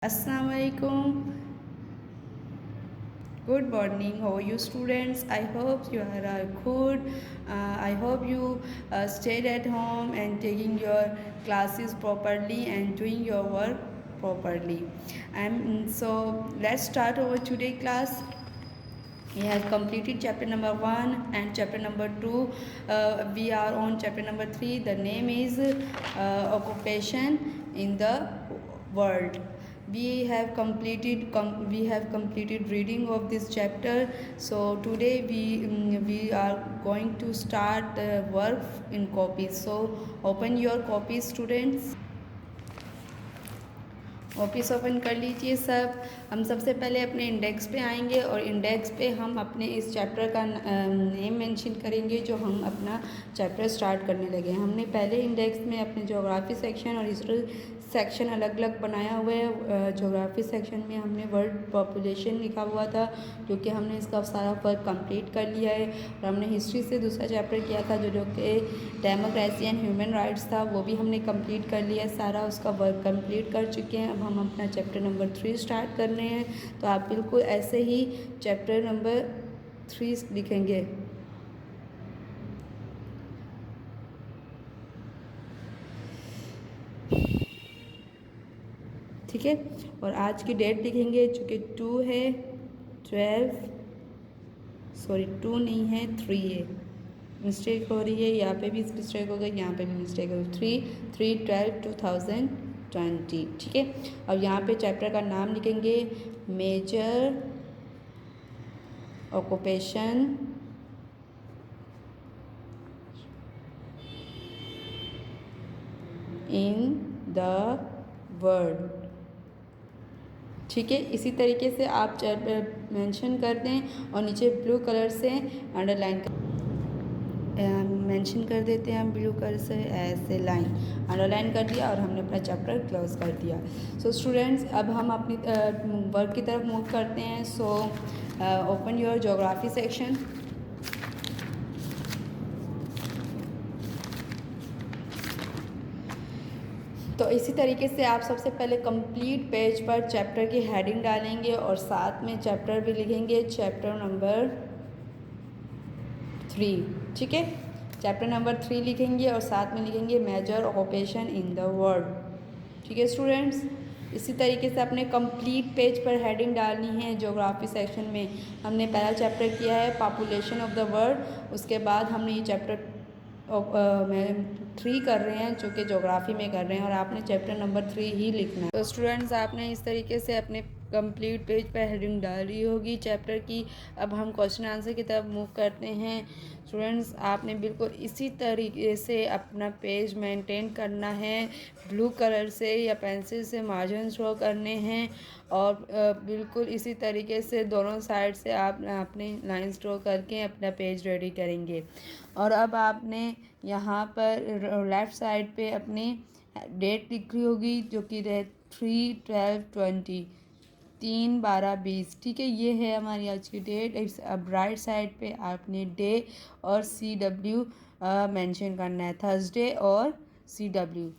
Assalamu alaikum. Good morning. How are you, students? I hope you are good. I hope you stayed at home and taking your classes properly and doing your work properly. And so let's start our today class. We have completed chapter number 1 and chapter number 2. We are on chapter number 3. The name is occupation in the world. We have completed reading of this chapter. So today we are going to start the work in copies. So open your copies, students. Office open कर लीजिए सब। हम सबसे पहले अपने index पे आएंगे और इंडेक्स पे हम अपने इस चैप्टर का नेम मेंशन करेंगे जो हम अपना चैप्टर स्टार्ट करने लगे। हमने पहले इंडेक्स में अपने ज्योग्राफी सेक्शन और हिस्ट्री सेक्शन अलग अलग बनाया हुआ है। ज्योग्राफी सेक्शन में हमने वर्ल्ड पॉपुलेशन लिखा हुआ था, जो कि हमने इसका सारा वर्क कंप्लीट कर लिया है। और हमने हिस्ट्री से दूसरा चैप्टर किया था जो कि डेमोक्रेसी एंड ह्यूमन राइट्स था, वो भी हमने कंप्लीट कर लिया है। सारा उसका वर्क कंप्लीट कर चुके हैं। अब हम अपना चैप्टर नंबर 3 स्टार्ट कर रहे हैं। तो आप बिल्कुल ऐसे ही चैप्टर नंबर 3 लिखेंगे। ठीक है, और आज की डेट लिखेंगे जो कि 2 है 2 नहीं है 3 है। मिस्टेक हो रही है, यहाँ पे भी मिस्टेक हो गई, यहाँ पे भी मिस्टेक हो गई। 3/3/12/2020। ठीक है, अब यहाँ पे चैप्टर का नाम लिखेंगे major occupation in the world. ठीक है, इसी तरीके से आप मेंशन कर दें और नीचे ब्लू कलर से अंडरलाइन मेंशन कर देते हैं हम ब्लू कलर से ऐसे लाइन अंडरलाइन कर दिया और हमने अपना चैप्टर क्लोज कर दिया। सो स्टूडेंट्स, अब हम अपनी वर्क की तरफ मूव करते हैं। So open your geography section. तो इसी तरीके से आप सबसे पहले कंप्लीट पेज पर चैप्टर की हेडिंग डालेंगे और साथ में चैप्टर भी लिखेंगे, चैप्टर नंबर 3। ठीक है, चैप्टर नंबर 3 लिखेंगे और साथ में लिखेंगे major occupation in the world. ठीक है स्टूडेंट्स, इसी तरीके से अपने कंप्लीट पेज पर हेडिंग डालनी है। ज्योग्राफी सेक्शन में हमने पहला चैप्टर किया है पॉपुलेशन ऑफ द वर्ल्ड, उसके बाद हमने ये चैप्टर 3 कर रहे हैं जो कि ज्योग्राफी में कर रहे हैं और आपने चैप्टर नंबर 3 ही लिखना है। तो स्टूडेंट्स, आपने इस तरीके से अपने कंप्लीट पेज पर हेडिंग डाली होगी चैप्टर की। अब हम क्वेश्चन आंसर की तरफ मूव करते हैं। स्टूडेंट्स, आपने बिल्कुल इसी तरीके से अपना पेज मेंटेन करना है। ब्लू कलर से या पेंसिल से मार्जिन ड्रॉ करने हैं और बिल्कुल इसी तरीके से दोनों साइड से आप अपने लाइंस ड्रॉ करके अपना पेज रेडी करेंगे। और अब आपने यहाँ पर लेफ़्ट साइड पे अपनी डेट लिखी होगी जो कि 3/12/20, 3/12/20। ठीक है, ये है हमारी आज की डेट। अब राइट साइड पे आपने डे और CW मेंशन करना है, थर्सडे और CW।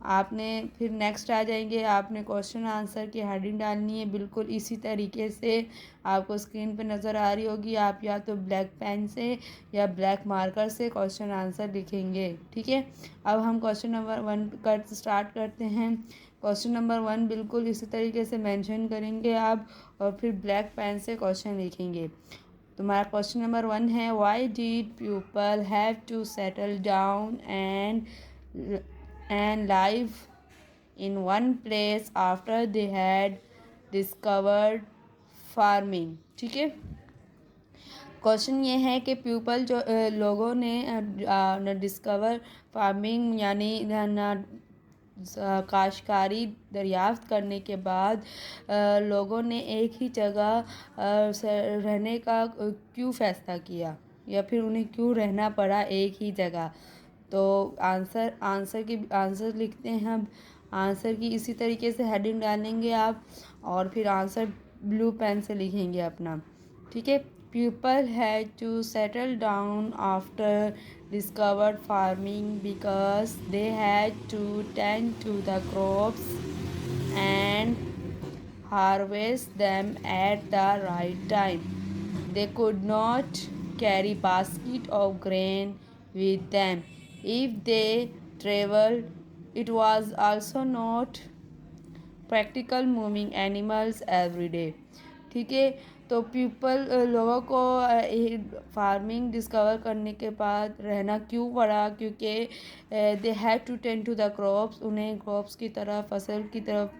आपने फिर नेक्स्ट आ जाएंगे, आपने क्वेश्चन आंसर की हेडिंग डालनी है बिल्कुल इसी तरीके से। आपको स्क्रीन पे नज़र आ रही होगी। आप या तो ब्लैक पेन से या ब्लैक मार्कर से क्वेश्चन आंसर लिखेंगे। ठीक है, अब हम क्वेश्चन नंबर 1 कर स्टार्ट करते हैं। क्वेश्चन नंबर 1 बिल्कुल इसी तरीके से मेंशन करेंगे आप और फिर ब्लैक पेन से क्वेश्चन लिखेंगे। तुम्हारा क्वेश्चन नंबर 1 है, why did people have to settle down and live in one place after they had discovered farming। ठीक है, क्वेश्चन ये है कि पीपल जो लोगों ने डिस्कवर फार्मिंग यानी काश्तकारी दरियाफ्त करने के बाद लोगों ने एक ही जगह रहने का क्यों फैसला किया या फिर उन्हें क्यों रहना पड़ा एक ही जगह। तो आंसर लिखते हैं हम। आंसर की इसी तरीके से हेडिंग डालेंगे आप और फिर आंसर ब्लू पेन से लिखेंगे अपना। ठीक है, people had to settle down after discovered farming because they had to tend to the crops and harvest them at the right time. They could not carry basket of grain with them. If they traveled, it was also not practical moving animals every day. ठीक है, तो people लोगों को farming discover करने के बाद रहना क्यों पड़ा, क्योंकि they have to tend to the crops, उन्हें क्रॉप्स की तरफ, फसल की तरफ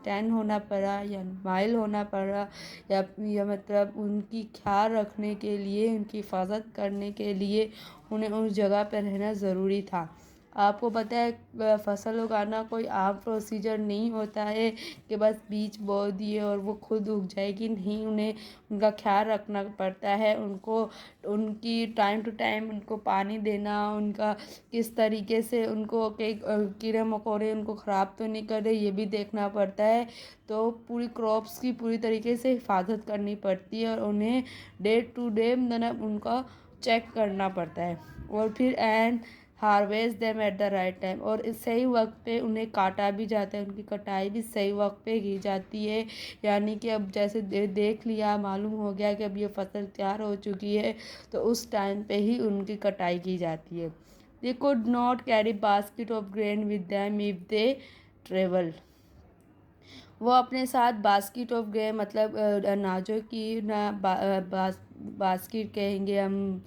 टेंड होना पड़ा या माइल होना पड़ा, या मतलब उनकी ख्याल रखने के लिए, उनकी हिफाजत करने के लिए उन्हें उस जगह पर रहना ज़रूरी था। आपको पता है फसल उगाना कोई आम प्रोसीजर नहीं होता है कि बस बीज बो दिए और वो खुद उग जाएगी, नहीं, उन्हें उनका ख्याल रखना पड़ता है, उनको उनकी टाइम टू टाइम उनको पानी देना, उनका किस तरीके से उनको कीड़े मकोड़े उनको ख़राब तो नहीं कर रहे ये भी देखना पड़ता है। तो पूरी क्रॉप्स की पूरी तरीके से हिफाजत करनी पड़ती है और उन्हें डे टू डे मतलब उनका चेक करना पड़ता है, और फिर and harvest them at the right time, और सही वक्त पे उन्हें काटा भी जाता है, उनकी कटाई भी सही वक्त पे की जाती है। यानी कि अब जैसे देख लिया, मालूम हो गया कि अब ये फसल तैयार हो चुकी है, तो उस टाइम पे ही उनकी कटाई की जाती है। They could not carry basket of grain with them if they travel. वो अपने साथ बास्केट ऑफ ग्रेन मतलब अनाजों की ना बास्केट कहेंगे हम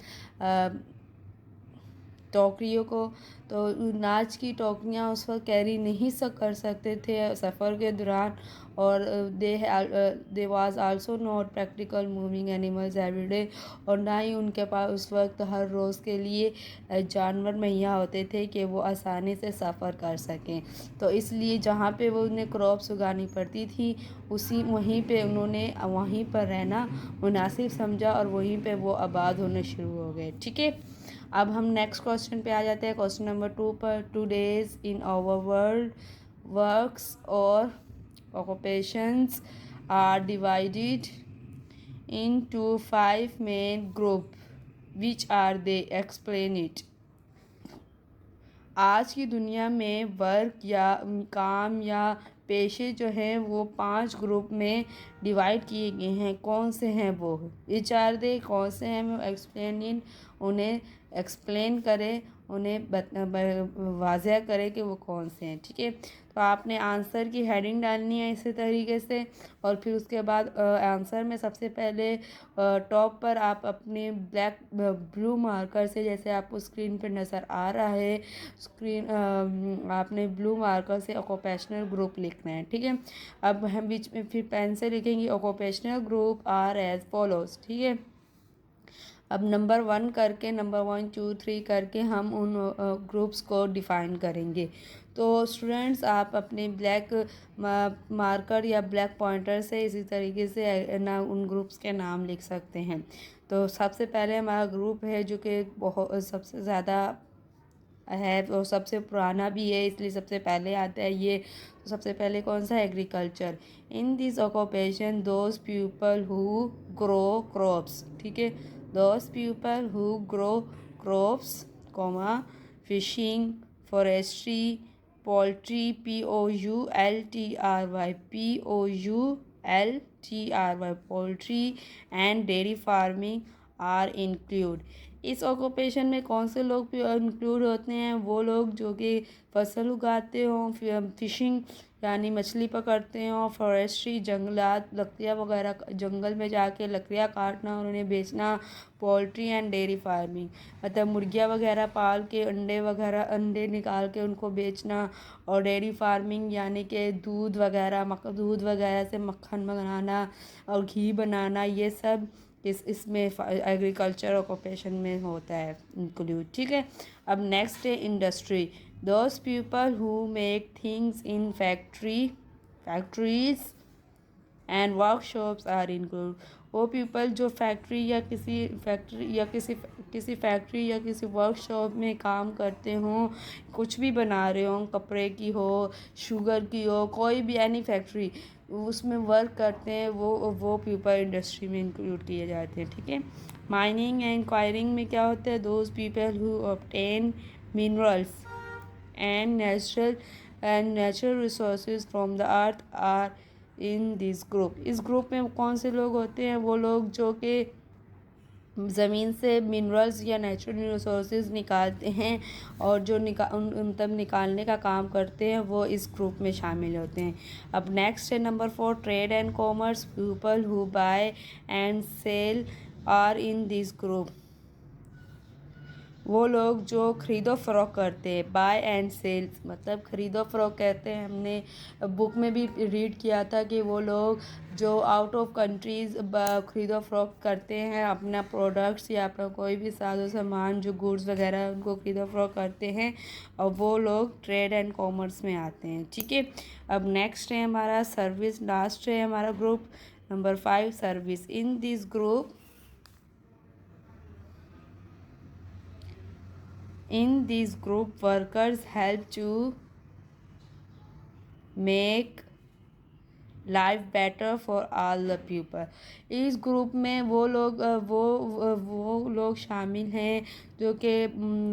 टोकरियों को, तो अनाज की टोकरियाँ उस वक्त कैरी नहीं कर सकते थे सफ़र के दौरान, और they was also not practical moving animals every day, और ना ही उनके पास उस वक्त हर रोज़ के लिए जानवर मुहैया होते थे कि वो आसानी से सफ़र कर सकें। तो इसलिए जहाँ पे वो उन्हें क्रॉप्स उगानी पड़ती थी वहीं पे उन्होंने वहीं पर रहना मुनासिब समझा, और वहीं पे वो आबाद होने शुरू हो गए। ठीक है, अब हम नेक्स्ट क्वेश्चन पे आ जाते हैं, क्वेश्चन नंबर 2 पर। Today's in our world works और occupations are divided into 5 main group. Which are they? Explain it. आज की दुनिया में वर्क या काम या पेशे जो हैं वो 5 ग्रुप में डिवाइड किए गए हैं। कौन से हैं वो? विच आर दे, कौन से हैं वो? एक्सप्लेन इन, उन्हें एक्सप्लेन करें, उन्हें वाज़ह करें कि वो कौन से हैं। ठीक है, तो आपने आंसर की हेडिंग डालनी है इसी तरीके से, और फिर उसके बाद आंसर में सबसे पहले टॉप पर आप अपने ब्लू मार्कर से, जैसे आपको स्क्रीन पर नज़र आ रहा है आपने ब्लू मार्कर से ऑक्यूपेशनल ग्रुप लिखना है। ठीक है, अब हम बीच में फिर पेन से लिखेंगे occupational group are as follows. ठीक है, अब नंबर 1 करके, नंबर 1 2 3 करके हम उन ग्रुप्स को डिफ़ाइन करेंगे। तो स्टूडेंट्स आप अपने ब्लैक मार्कर या ब्लैक पॉइंटर से इसी तरीके से ना उन ग्रुप्स के नाम लिख सकते हैं। तो सबसे पहले हमारा ग्रुप है जो कि बहुत सबसे ज़्यादा है और सबसे पुराना भी है, इसलिए सबसे पहले आता है ये। तो सबसे पहले कौन सा? Agriculture. In this occupation those people who grow crops. ठीक है, those people who grow crops, comma, fishing, forestry, poultry, POULTRY, POULTRY, poultry and dairy farming are include. इस ऑक्यूपेशन में कौन से लोग इंक्लूड होते हैं? वो लोग जो कि फसल उगाते हों, फिशिंग यानी मछली पकड़ते हों, फॉरेस्ट्री जंगलात लकड़ियाँ वगैरह जंगल में जाके लकड़ियाँ काटना और उन्हें बेचना, पोल्ट्री एंड डेयरी फार्मिंग मतलब मुर्गियाँ वगैरह पाल के अंडे निकाल के उनको बेचना, और डेयरी फार्मिंग यानी कि दूध वगैरह से मक्खन बनाना और घी बनाना, ये सब इसमें एग्रीकल्चर ऑक्यूपेशन में होता है इंक्लूड। ठीक है, अब नेक्स्ट है industry. Those people who make things in factories and workshops are include. वो पीपल जो फैक्ट्री या किसी वर्कशॉप में काम करते हों, कुछ भी बना रहे हों, कपड़े की हो, शुगर की हो, कोई भी एनी फैक्ट्री उसमें वर्क करते हैं, वो पीपल इंडस्ट्री में इंक्लूड किए जाते हैं। ठीक है, माइनिंग एंड क्वायरिंग में क्या होता है? Those people who obtain minerals and natural resources from the earth are in this group. इस ग्रुप में कौन से लोग होते हैं? वो लोग जो कि ज़मीन से मिनरल्स या नेचुरल रिसोर्सेज निकालते हैं और जो मतलब निकालने का काम करते हैं, वो इस ग्रुप में शामिल होते हैं। अब नेक्स्ट है number 4, trade and commerce. People who buy and sell are in this group. वो लोग जो ख़रीदो फ़रोख्त करते हैं, बाय एंड सेल्स मतलब ख़रीदो फ़रोख्त कहते हैं। हमने बुक में भी रीड किया था कि वो लोग जो आउट ऑफ कंट्रीज़ ख़रीदो फ़रोख्त करते हैं अपना प्रोडक्ट्स या अपना कोई भी साजो सामान जो गुड्स वगैरह उनको ख़रीदो फ़रोख्त करते हैं, और वो लोग ट्रेड एंड कॉमर्स में आते हैं। ठीक है, अब नेक्स्ट है हमारा सर्विस। लास्ट है हमारा group number 5, service. In this group workers help to make life better for all the people. इस ग्रुप में वो लोग शामिल हैं जो कि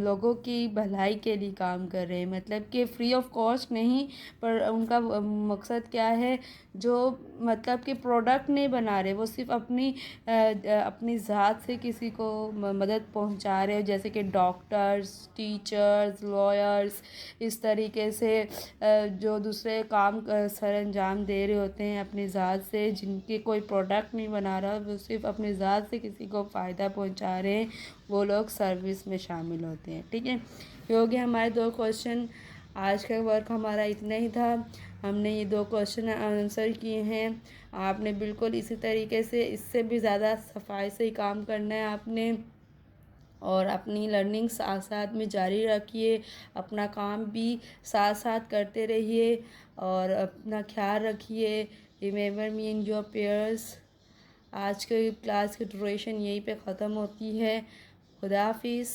लोगों की भलाई के लिए काम कर रहे हैं, मतलब कि फ्री ऑफ कॉस्ट नहीं, पर उनका मकसद क्या है, जो मतलब कि प्रोडक्ट नहीं बना रहे, वो सिर्फ अपनी ज़ात से किसी को मदद पहुंचा रहे हो, जैसे कि डॉक्टर्स, टीचर्स, लॉयर्स, इस तरीके से जो दूसरे काम सर अंजाम दे रहे होते हैं अपनी ज़ात से, जिनके कोई प्रोडक्ट नहीं बना रहा, वो सिर्फ अपनी ज़ात से किसी को फ़ायदा पहुंचा रहे हैं, वो लोग सर्विस में शामिल होते हैं। ठीक है, ये हो गया हमारे 2 क्वेश्चन। आज का वर्क हमारा इतना ही था। हमने ये 2 क्वेश्चन आंसर किए हैं। आपने बिल्कुल इसी तरीके से, इससे भी ज़्यादा सफाई से ही काम करना है आपने, और अपनी लर्निंग साथ साथ में जारी रखिए, अपना काम भी साथ साथ करते रहिए और अपना ख्याल रखिए। Remember me in your prayers. आज के क्लास की ड्यूरेशन यहीं पे ख़त्म होती है। खुदा हाफिज़।